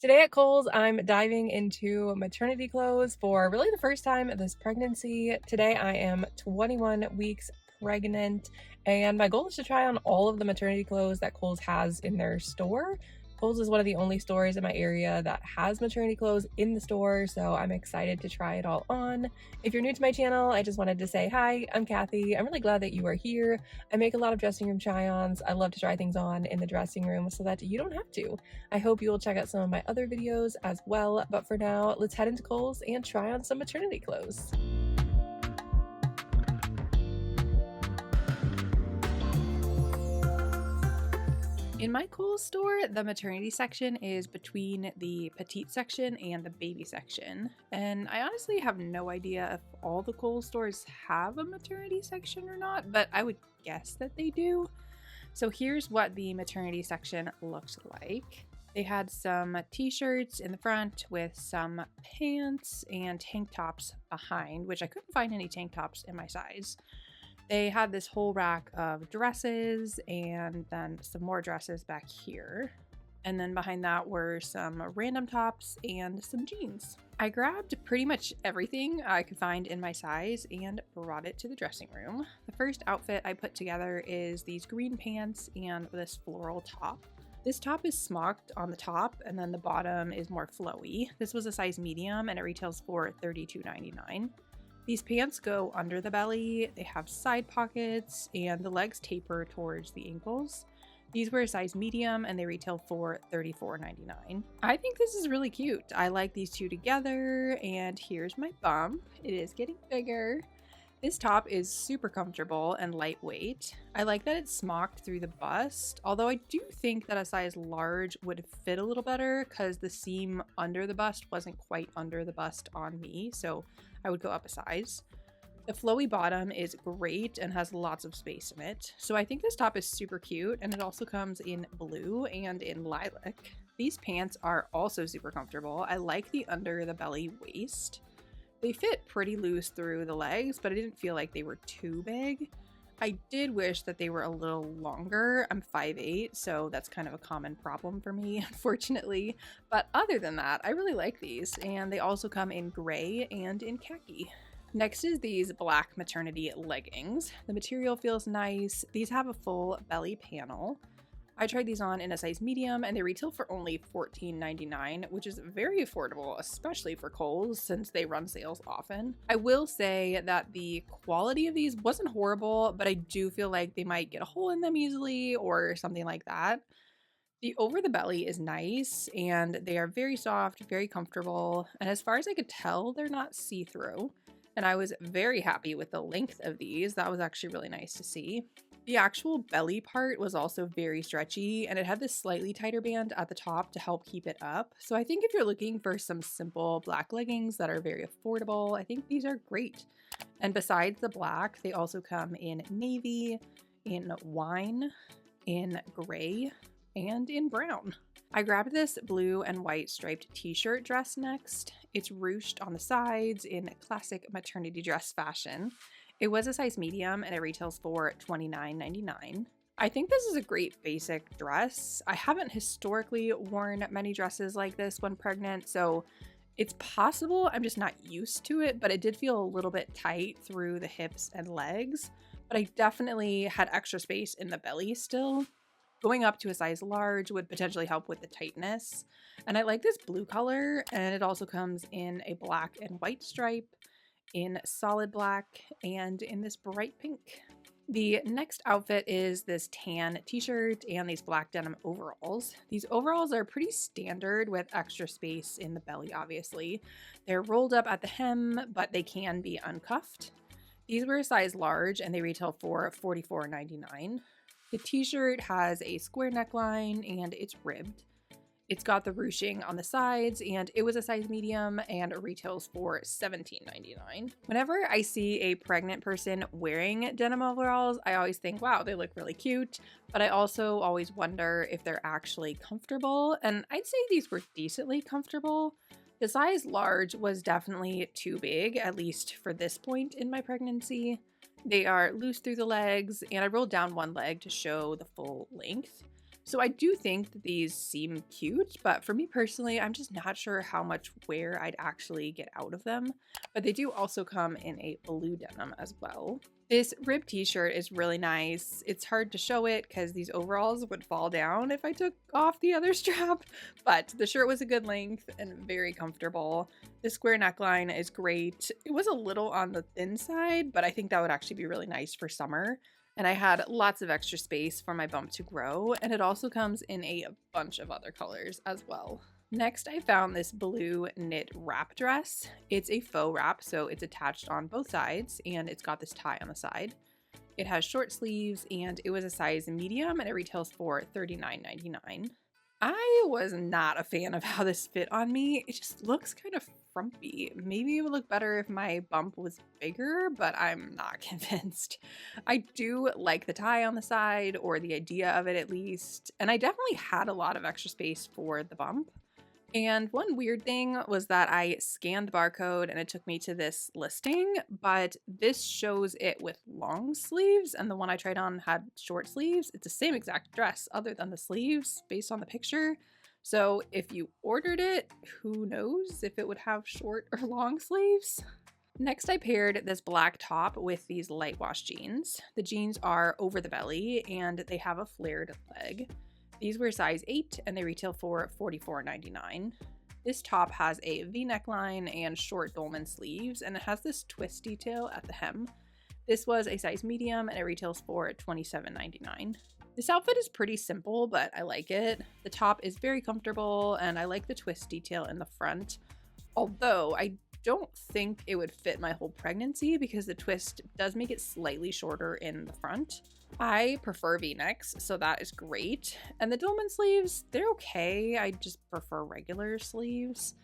Today at Kohl's, I'm diving into maternity clothes for really the first time this pregnancy. Today I am 21 weeks pregnant, and my goal is to try on all of the maternity clothes that Kohl's has in their store. Kohl's is one of the only stores in my area that has maternity clothes in the store, so I'm excited to try it all on. If you're new to my channel, I just wanted to say hi, I'm Kathy. I'm really glad that you are here. I make a lot of dressing room try-ons. I love to try things on in the dressing room so that you don't have to. I hope you will check out some of my other videos as well, but for now, let's head into Kohl's and try on some maternity clothes. In my Kohl's store, the maternity section is between the petite section and the baby section. And I honestly have no idea if all the Kohl's stores have a maternity section or not, but I would guess that they do. So here's what the maternity section looks like. They had some t-shirts in the front with some pants and tank tops behind, which I couldn't find any tank tops in my size. They had this whole rack of dresses and then some more dresses back here. And then behind that were some random tops and some jeans. I grabbed pretty much everything I could find in my size and brought it to the dressing room. The first outfit I put together is these green pants and this floral top. This top is smocked on the top and then the bottom is more flowy. This was a size medium and it retails for $32.99. These pants go under the belly, they have side pockets, and the legs taper towards the ankles. These were a size medium and they retail for $34.99. I think this is really cute. I like these two together, and here's my bump. It is getting bigger. This top is super comfortable and lightweight. I like that it's smocked through the bust, although I do think that a size large would fit a little better because the seam under the bust wasn't quite under the bust on me, so I would go up a size. The flowy bottom is great and has lots of space in it, so I think this top is super cute, and it also comes in blue and in lilac. These pants are also super comfortable. I like the under the belly waist. They fit pretty loose through the legs, but I didn't feel like they were too big. I did wish that they were a little longer. I'm 5'8", so that's kind of a common problem for me, unfortunately. But other than that, I really like these, and they also come in gray and in khaki. Next is these black maternity leggings. The material feels nice. These have a full belly panel. I tried these on in a size medium and they retail for only $14.99, which is very affordable, especially for Kohl's since they run sales often. I will say that the quality of these wasn't horrible, but I do feel like they might get a hole in them easily or something like that. The over the belly is nice and they are very soft, very comfortable, and as far as I could tell, they're not see-through. And I was very happy with the length of these. That was actually really nice to see. The actual belly part was also very stretchy, and it had this slightly tighter band at the top to help keep it up. So I think if you're looking for some simple black leggings that are very affordable, I think these are great. And besides the black, they also come in navy, in wine, in gray, and in brown. I grabbed this blue and white striped t-shirt dress next. It's ruched on the sides in classic maternity dress fashion. It was a size medium and it retails for $29.99. I think this is a great basic dress. I haven't historically worn many dresses like this when pregnant, so it's possible I'm just not used to it, but it did feel a little bit tight through the hips and legs. But I definitely had extra space in the belly still. Going up to a size large would potentially help with the tightness. And I like this blue color, and it also comes in a black and white stripe, in solid black, and in this bright pink. The next outfit is this tan t-shirt and these black denim overalls. These overalls are pretty standard with extra space in the belly, obviously. They're rolled up at the hem, but they can be uncuffed. These were a size large and they retail for $44.99. The t-shirt has a square neckline and it's ribbed. It's got the ruching on the sides, and it was a size medium and it retails for $17.99. Whenever I see a pregnant person wearing denim overalls, I always think, wow, they look really cute, but I also always wonder if they're actually comfortable, and I'd say these were decently comfortable. The size large was definitely too big, at least for this point in my pregnancy. They are loose through the legs, and I rolled down one leg to show the full length. So I do think that these seem cute, but for me personally, I'm just not sure how much wear I'd actually get out of them. But they do also come in a blue denim as well. This rib t-shirt is really nice. It's hard to show it because these overalls would fall down if I took off the other strap, but the shirt was a good length and very comfortable. The square neckline is great. It was a little on the thin side, but I think that would actually be really nice for summer. And I had lots of extra space for my bump to grow, and it also comes in a bunch of other colors as well. Next, I found this blue knit wrap dress. It's a faux wrap, so it's attached on both sides, and it's got this tie on the side. It has short sleeves, and it was a size medium, and it retails for $39.99. I was not a fan of how this fit on me. It just looks kind of frumpy. Maybe it would look better if my bump was bigger, but I'm not convinced. I do like the tie on the side, or the idea of it at least, and I definitely had a lot of extra space for the bump. And one weird thing was that I scanned the barcode and it took me to this listing, but this shows it with long sleeves, and the one I tried on had short sleeves. It's the same exact dress other than the sleeves based on the picture. So if you ordered it, who knows if it would have short or long sleeves? Next, I paired this black top with these light wash jeans. The jeans are over the belly and they have a flared leg. These were size 8 and they retail for $44.99. This top has a V neckline and short dolman sleeves, and it has this twist detail at the hem. This was a size medium and it retails for $27.99. This outfit is pretty simple, but I like it. The top is very comfortable and I like the twist detail in the front, although I don't think it would fit my whole pregnancy because the twist does make it slightly shorter in the front. I prefer V-necks, so that is great. And the Dolman sleeves, they're okay. I just prefer regular sleeves.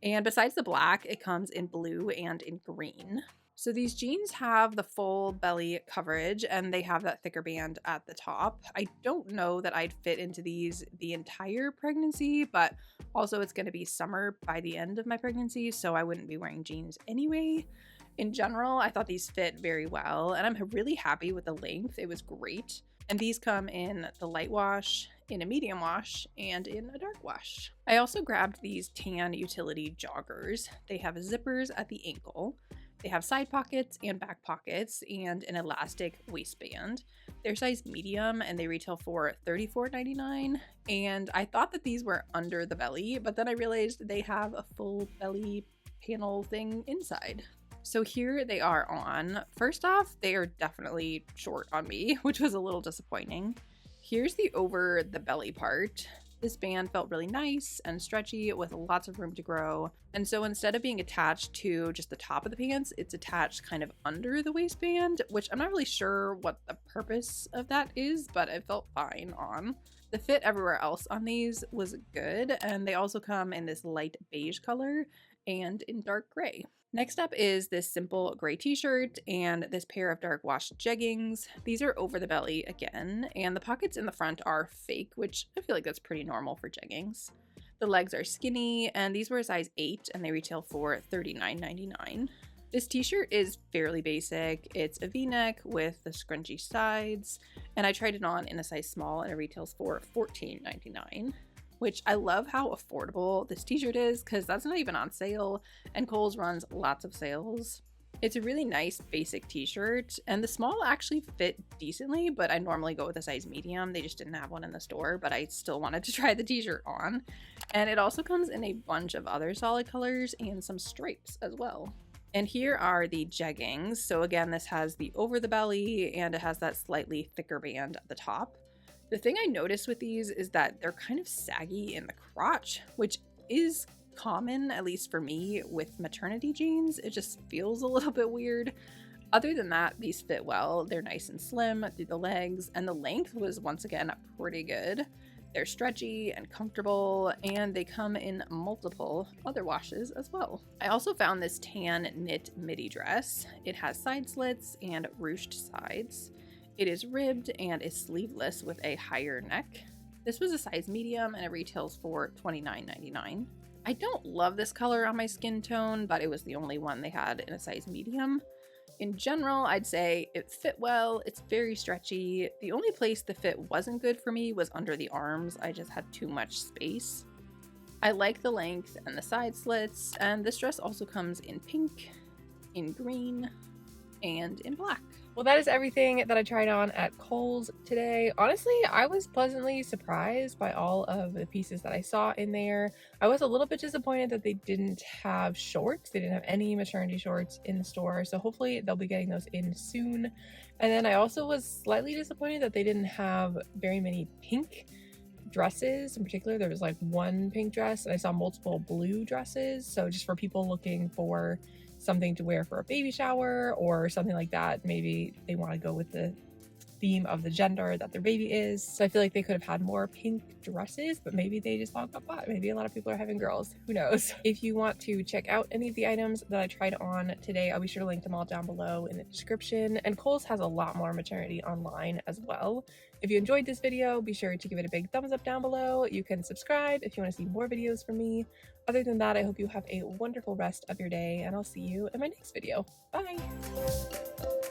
And besides the black, it comes in blue and in green. So these jeans have the full belly coverage and they have that thicker band at the top. I don't know that I'd fit into these the entire pregnancy, but also it's going to be summer by the end of my pregnancy, so I wouldn't be wearing jeans anyway. In general, I thought these fit very well, and I'm really happy with the length. It was great. And these come in the light wash, in a medium wash, and in a dark wash. I also grabbed these tan utility joggers. They have zippers at the ankle. They have side pockets and back pockets and an elastic waistband. They're size medium and they retail for $34.99. And I thought that these were under the belly, but then I realized they have a full belly panel thing inside. So here they are on. First off, they are definitely short on me, which was a little disappointing. Here's the over the belly part. This band felt really nice and stretchy with lots of room to grow. And so instead of being attached to just the top of the pants, it's attached kind of under the waistband, which I'm not really sure what the purpose of that is, but it felt fine on. The fit everywhere else on these was good, and they also come in this light beige color and in dark gray. Next up is this simple gray t-shirt and this pair of dark wash jeggings. These are over the belly again, and the pockets in the front are fake, which I feel like that's pretty normal for jeggings. The legs are skinny, and these were a size 8 and they retail for $39.99. This t-shirt is fairly basic. It's a v-neck with the scrunchy sides, and I tried it on in a size small and it retails for $14.99. Which I love how affordable this t-shirt is because that's not even on sale, and Kohl's runs lots of sales. It's a really nice basic t-shirt, and the small actually fit decently, but I normally go with a size medium. They just didn't have one in the store, but I still wanted to try the t-shirt on. And it also comes in a bunch of other solid colors and some stripes as well. And here are the jeggings. So again, this has the over the belly and it has that slightly thicker band at the top. The thing I noticed with these is that they're kind of saggy in the crotch, which is common, at least for me, with maternity jeans. It just feels a little bit weird. Other than that, these fit well. They're nice and slim through the legs, and the length was once again pretty good. They're stretchy and comfortable, and they come in multiple other washes as well. I also found this tan knit midi dress. It has side slits and ruched sides. It is ribbed and is sleeveless with a higher neck. This was a size medium and it retails for $29.99. I don't love this color on my skin tone, but it was the only one they had in a size medium. In general, I'd say it fit well, it's very stretchy. The only place the fit wasn't good for me was under the arms. I just had too much space. I like the length and the side slits, and this dress also comes in pink, in green, and in black. Well, that is everything that I tried on at Kohl's today. Honestly, I was pleasantly surprised by all of the pieces that I saw in there. I was a little bit disappointed that they didn't have shorts. They didn't have any maternity shorts in the store, so hopefully they'll be getting those in soon. And then I also was slightly disappointed that they didn't have very many pink dresses. In particular, there was like one pink dress, and I saw multiple blue dresses. So just for people looking for something to wear for a baby shower or something like that, maybe they want to go with the theme of the gender that their baby is. So I feel like they could have had more pink dresses, but maybe they just all got bought. Maybe a lot of people are having girls, who knows. If you want to check out any of the items that I tried on today, I'll be sure to link them all down below in the description. And Kohl's has a lot more maternity online as well. If you enjoyed this video, be sure to give it a big thumbs up down below. You can subscribe if you want to see more videos from me. Other than that, I hope you have a wonderful rest of your day, and I'll see you in my next video. Bye!